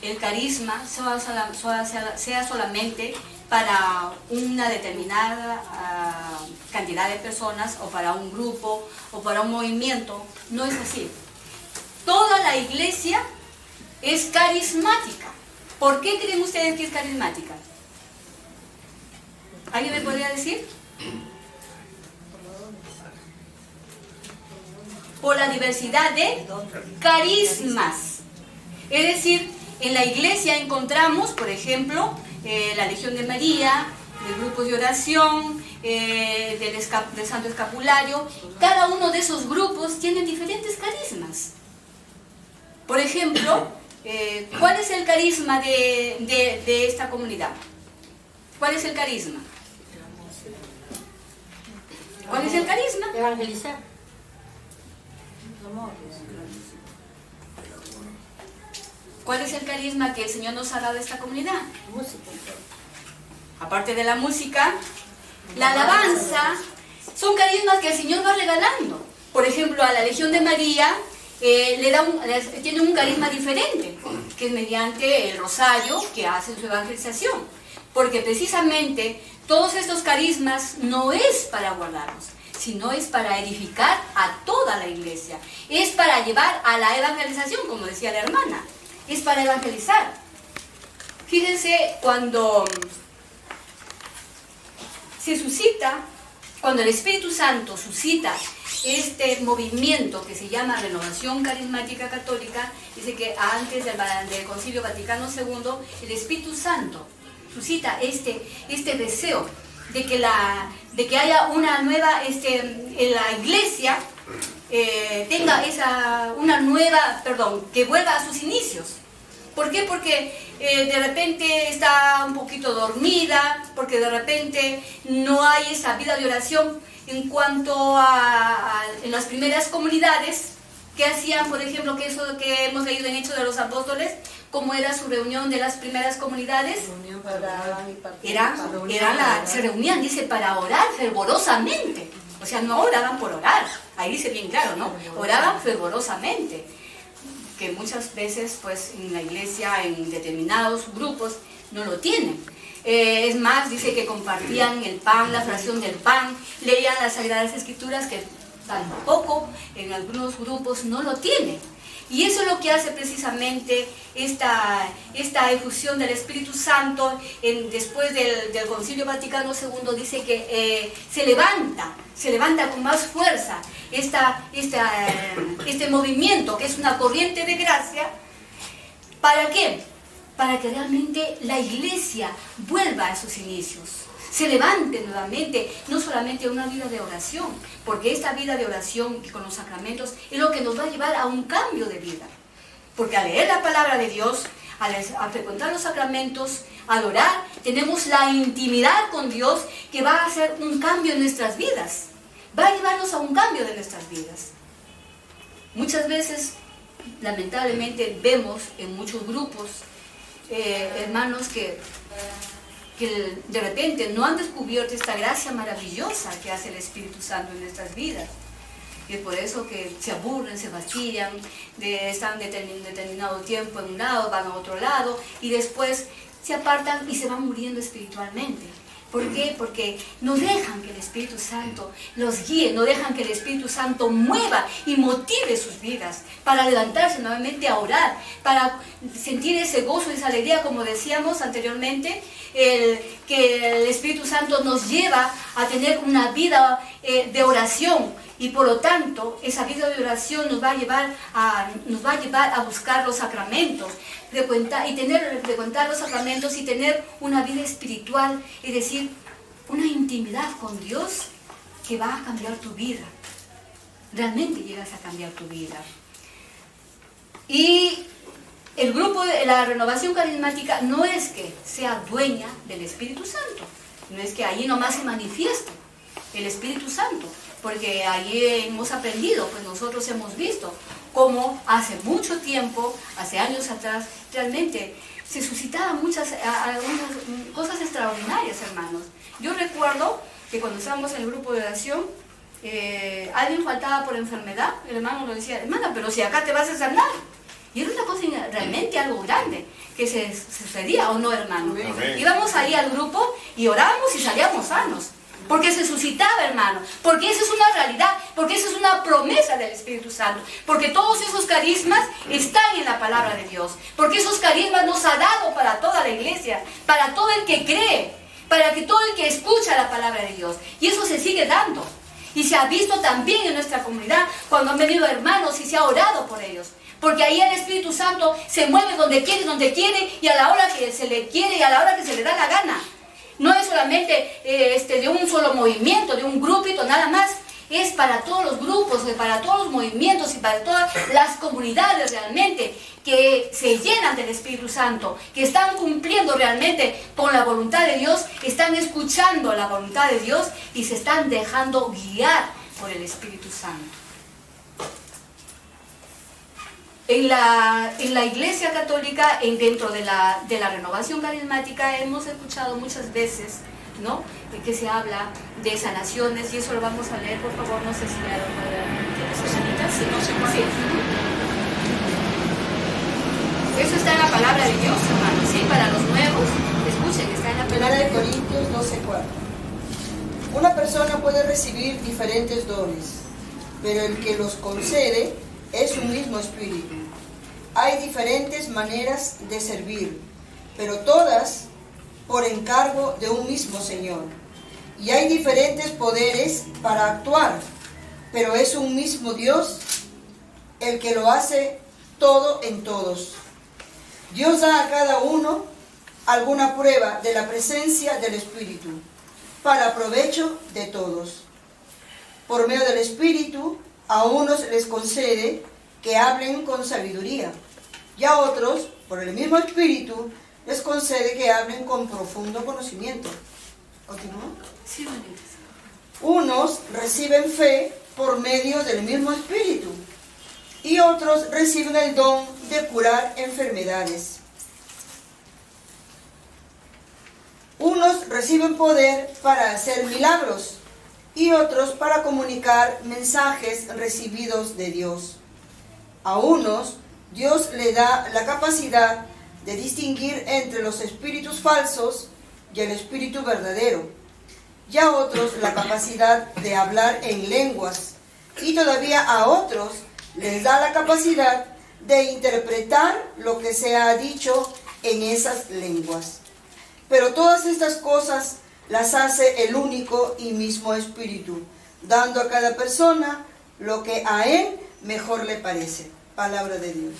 A: el carisma sea solamente para una determinada cantidad de personas o para un grupo o para un movimiento. No es así. Toda la iglesia es carismática. ¿Por qué creen ustedes que es carismática? ¿Alguien me podría decir? Por la diversidad de carismas. Es decir, en la iglesia encontramos, por ejemplo, la Legión de María, de grupos de oración, del Santo Escapulario. Cada uno de esos grupos tiene diferentes carismas. Por ejemplo, ¿cuál es el carisma de esta comunidad? ¿Cuál es el carisma? ¿Cuál es el carisma?
E: Evangelizar.
A: ¿Cuál es el carisma que el Señor nos ha dado a esta comunidad?
E: Música.
A: Aparte de la música, la alabanza, son carismas que el Señor va regalando. Por ejemplo, a la Legión de María tiene un carisma diferente, que es mediante el rosario que hacen su evangelización. Porque precisamente todos estos carismas no es para guardarlos, sino es para edificar a toda la iglesia. Es para llevar a la evangelización, como decía la hermana. es para evangelizar. Fíjense, cuando se suscita, cuando el Espíritu Santo suscita este movimiento que se llama Renovación Carismática Católica, dice que antes del Concilio Vaticano II, el Espíritu Santo suscita este deseo de que haya una nueva, en la iglesia tenga que vuelva a sus inicios. ¿Por qué? Porque de repente está un poquito dormida, porque de repente no hay esa vida de oración en cuanto en las primeras comunidades que hacían, por ejemplo, que eso que hemos leído en Hechos de los Apóstoles, cómo era su reunión de las primeras comunidades. Se reunían, dice, para orar fervorosamente. O sea, no oraban por orar, ahí dice bien claro, ¿no? Oraban fervorosamente, que muchas veces, pues, en la iglesia, en determinados grupos, no lo tienen. Es más, dice que compartían el pan, la fracción del pan, leían las Sagradas Escrituras, que tampoco en algunos grupos no lo tienen. Y eso es lo que hace precisamente esta efusión del Espíritu Santo. Después del Concilio Vaticano II dice que se levanta con más fuerza este movimiento, que es una corriente de gracia. ¿Para qué? Para que realmente la iglesia vuelva a sus inicios, se levante nuevamente, no solamente una vida de oración, porque esta vida de oración con los sacramentos es lo que nos va a llevar a un cambio de vida. Porque al leer la palabra de Dios, al frecuentar los sacramentos, al orar, tenemos la intimidad con Dios que va a hacer un cambio en nuestras vidas, va a llevarnos a un cambio de nuestras vidas. Muchas veces, lamentablemente, vemos en muchos grupos hermanos que de repente no han descubierto esta gracia maravillosa que hace el Espíritu Santo en nuestras vidas. Y es por eso que se aburren, se fastidian, están determinado tiempo en un lado, van a otro lado, y después se apartan y se van muriendo espiritualmente. ¿Por qué? Porque no dejan que el Espíritu Santo los guíe, no dejan que el Espíritu Santo mueva y motive sus vidas para levantarse nuevamente a orar, para sentir ese gozo y esa alegría, como decíamos anteriormente, que el Espíritu Santo nos lleva a tener una vida de oración, y por lo tanto esa vida de oración nos va a llevar a buscar los sacramentos, frecuentar los sacramentos y tener una vida espiritual, es decir, una intimidad con Dios que va a cambiar tu vida. Realmente llegas a cambiar tu vida. Y el grupo de la Renovación Carismática no es que sea dueña del Espíritu Santo, no es que allí nomás se manifieste el Espíritu Santo, porque allí hemos aprendido, pues nosotros hemos visto cómo hace mucho tiempo, hace años atrás, realmente se suscitaban algunas cosas extraordinarias, hermanos. Yo recuerdo que cuando estábamos en el grupo de oración, alguien faltaba por enfermedad, el hermano nos decía, hermana, pero si acá te vas a sanar. Y era una cosa realmente algo grande que se sucedía, ¿o no, hermano?
B: Amén.
A: Íbamos ahí al grupo y orábamos y salíamos sanos. Porque se suscitaba, hermano, porque esa es una realidad, porque esa es una promesa del Espíritu Santo, porque todos esos carismas están en la palabra de Dios, porque esos carismas nos ha dado para toda la iglesia, para todo el que cree, para que todo el que escucha la palabra de Dios, y eso se sigue dando, y se ha visto también en nuestra comunidad, cuando han venido hermanos y se ha orado por ellos, porque ahí el Espíritu Santo se mueve donde quiere, y a la hora que se le quiere, y a la hora que se le da la gana. No es solamente de un solo movimiento, de un grupito, nada más. Es para todos los grupos, para todos los movimientos y para todas las comunidades realmente que se llenan del Espíritu Santo, que están cumpliendo realmente con la voluntad de Dios, están escuchando la voluntad de Dios y se están dejando guiar por el Espíritu Santo. En la Iglesia Católica, dentro de la Renovación Carismática, hemos escuchado muchas veces, ¿no?, que se habla de sanaciones, y eso lo vamos a leer, por favor, no sé si me sí. Eso está en la palabra de Dios, hermanos, ¿sí? Para los nuevos, escuchen, está en la palabra de Dios.
C: 1 Corintios 12:4. Una persona puede recibir diferentes dones, pero el que los concede es un mismo espíritu. hay diferentes maneras de servir, pero todas por encargo de un mismo Señor. Y hay diferentes poderes para actuar, pero es un mismo Dios el que lo hace todo en todos. Dios da a cada uno alguna prueba de la presencia del Espíritu, para provecho de todos. Por medio del Espíritu, a unos les concede que hablen con sabiduría, y a otros, por el mismo Espíritu, les concede que hablen con profundo conocimiento. ¿Continúa?
A: Sí, Vanessa.
C: Unos reciben fe por medio del mismo Espíritu, y otros reciben el don de curar enfermedades. Unos reciben poder para hacer milagros, y otros para comunicar mensajes recibidos de Dios. A unos Dios le da la capacidad de distinguir entre los espíritus falsos y el espíritu verdadero, y a otros la capacidad de hablar en lenguas, y todavía a otros les da la capacidad de interpretar lo que se ha dicho en esas lenguas. Pero todas estas cosas las hace el único y mismo Espíritu, dando a cada persona lo que a él mejor le parece. Palabra de Dios.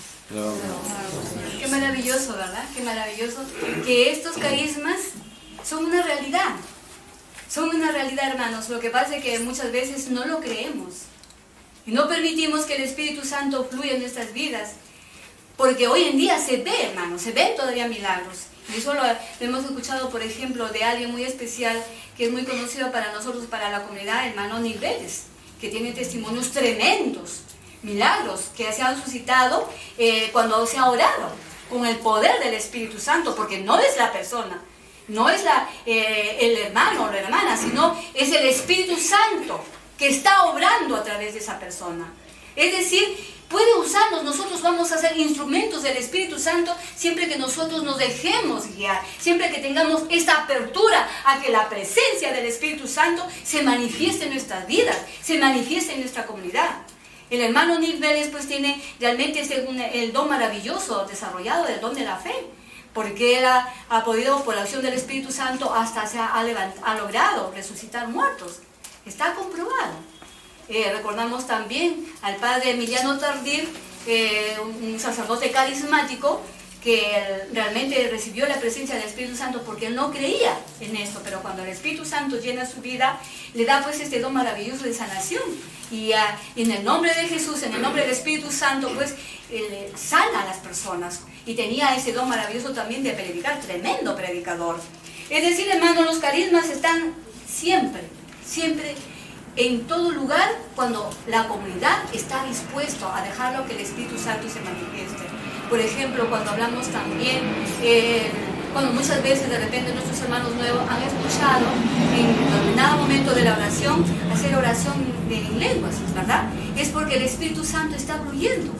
A: Qué maravilloso, ¿verdad? Qué maravilloso que estos carismas son una realidad. Son una realidad, hermanos. Lo que pasa es que muchas veces no lo creemos. Y no permitimos que el Espíritu Santo fluya en nuestras vidas. Porque hoy en día se ve, hermanos, se ven todavía milagros. Y eso lo hemos escuchado, por ejemplo, de alguien muy especial, que es muy conocido para nosotros, para la comunidad, el hermano Niveles, que tiene testimonios tremendos, milagros que se han suscitado cuando se ha orado, con el poder del Espíritu Santo, porque no es la persona, no es el hermano o la hermana, sino es el Espíritu Santo que está obrando a través de esa persona. Es decir, puede usarnos, nosotros vamos a ser instrumentos del Espíritu Santo siempre que nosotros nos dejemos guiar, siempre que tengamos esta apertura a que la presencia del Espíritu Santo se manifieste en nuestras vidas, se manifieste en nuestra comunidad. El hermano Neil Vélez pues tiene realmente el don maravilloso desarrollado, el don de la fe, porque él ha podido, por la acción del Espíritu Santo, hasta ha logrado resucitar muertos. Está comprobado. Recordamos también al padre Emiliano Tardif, un sacerdote carismático que realmente recibió la presencia del Espíritu Santo porque él no creía en esto, pero cuando el Espíritu Santo llena su vida, le da pues este don maravilloso de sanación. Y en el nombre de Jesús, en el nombre del Espíritu Santo, pues sana a las personas. Y tenía ese don maravilloso también de predicar, tremendo predicador. Es decir, hermanos, los carismas están siempre, siempre en todo lugar cuando la comunidad está dispuesta a dejarlo que el Espíritu Santo se manifieste. Por ejemplo, cuando hablamos también, cuando muchas veces de repente nuestros hermanos nuevos han escuchado en determinado momento de la oración hacer oración en lenguas, ¿verdad? Es porque el Espíritu Santo está fluyendo,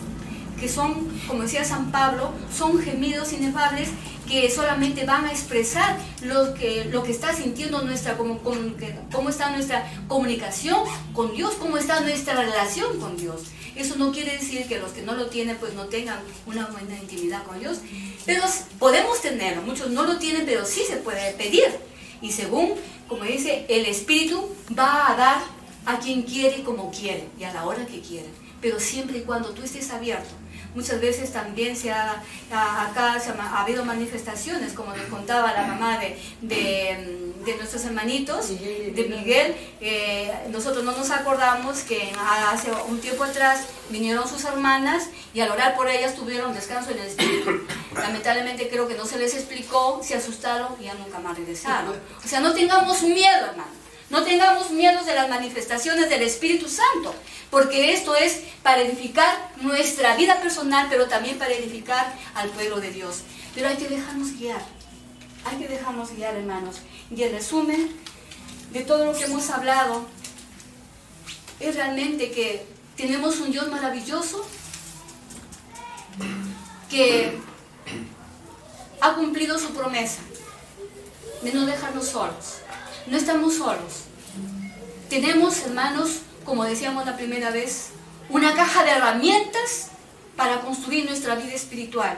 A: que son, como decía San Pablo, son gemidos inefables que solamente van a expresar lo que está sintiendo cómo está nuestra comunicación con Dios, cómo está nuestra relación con Dios. Eso no quiere decir que los que no lo tienen pues no tengan una buena intimidad con Dios, pero podemos tenerlo. Muchos no lo tienen, pero sí se puede pedir, y según, como dice, el Espíritu va a dar a quien quiere, como quiere y a la hora que quiere, pero siempre y cuando tú estés abierto. Muchas veces también ha habido manifestaciones, como nos contaba la mamá de nuestros hermanitos, de Miguel. Nosotros no nos acordamos que hace un tiempo atrás vinieron sus hermanas y al orar por ellas tuvieron descanso en el espíritu. Lamentablemente creo que no se les explicó, se asustaron y ya nunca más regresaron. O sea, no tengamos miedo, hermano. No tengamos miedo de las manifestaciones del Espíritu Santo, porque esto es para edificar nuestra vida personal, pero también para edificar al pueblo de Dios. Pero hay que dejarnos guiar, hermanos. Y el resumen de todo lo que hemos hablado es realmente que tenemos un Dios maravilloso que ha cumplido su promesa de no dejarnos solos. No estamos solos. Tenemos, hermanos, como decíamos la primera vez, una caja de herramientas para construir nuestra vida espiritual.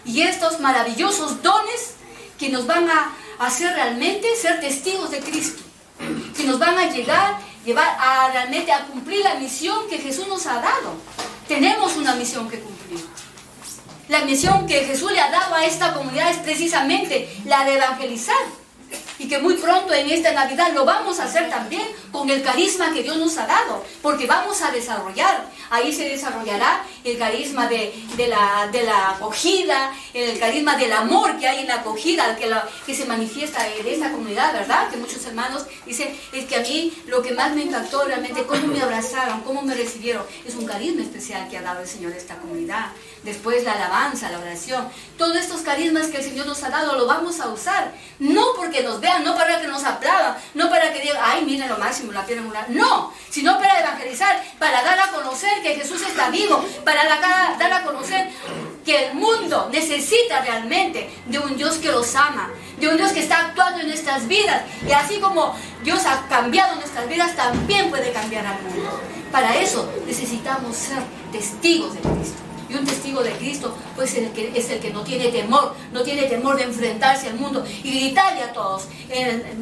A: Y estos maravillosos dones que nos van a hacer realmente ser testigos de Cristo, que nos van a llevar a realmente a cumplir la misión que Jesús nos ha dado. Tenemos una misión que cumplir. La misión que Jesús le ha dado a esta comunidad es precisamente la de evangelizar. Y que muy pronto en esta Navidad lo vamos a hacer también con el carisma que Dios nos ha dado, porque vamos a desarrollar, ahí se desarrollará el carisma de la acogida, el carisma del amor que hay en la acogida, que se manifiesta en esta comunidad, ¿verdad? Que muchos hermanos dicen, es que a mí lo que más me impactó realmente, cómo me abrazaron, cómo me recibieron, es un carisma especial que ha dado el Señor a esta comunidad. Después la alabanza, la oración, todos estos carismas que el Señor nos ha dado lo vamos a usar, no porque nos vean, no para que nos aplaudan, no para que digan, ay, miren lo máximo, la piedra angular, no, sino para evangelizar, para dar a conocer que Jesús está vivo, para dar a conocer que el mundo necesita realmente de un Dios que los ama, de un Dios que está actuando en nuestras vidas, y así como Dios ha cambiado nuestras vidas, también puede cambiar al mundo. Para eso necesitamos ser testigos de Cristo. Y un testigo de Cristo pues es el que no tiene temor de enfrentarse al mundo y gritarle a todos,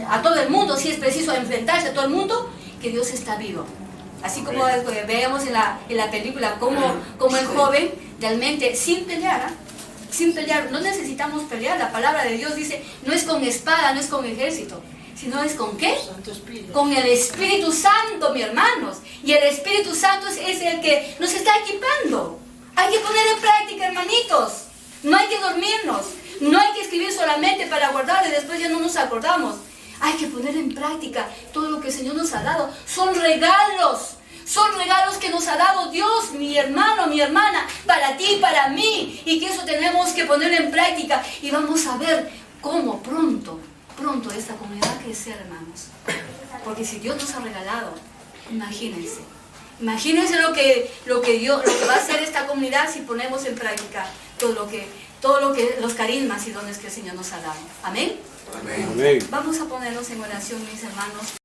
A: a todo el mundo, si es preciso enfrentarse a todo el mundo, que Dios está vivo. Así como veamos en la película como el joven realmente sin pelear, no necesitamos pelear. La palabra de Dios dice, no es con espada, no es con ejército, sino es con ¿qué? Con el Espíritu Santo, mis hermanos. Y el Espíritu Santo es el que nos está equipando. Hay que poner en práctica, hermanitos. No hay que dormirnos. No hay que escribir solamente para guardarlo y después ya no nos acordamos. Hay que poner en práctica todo lo que el Señor nos ha dado. Son regalos. Son regalos que nos ha dado Dios, mi hermano, mi hermana, para ti y para mí. Y que eso tenemos que poner en práctica. Y vamos a ver cómo pronto esta comunidad va a crecer, hermanos. Porque si Dios nos ha regalado, imagínense. Imagínense lo que va a hacer esta comunidad si ponemos en práctica todo lo que los carismas y dones que el Señor nos ha dado. Amén.
B: Amén.
A: Vamos a ponernos en oración, mis hermanos.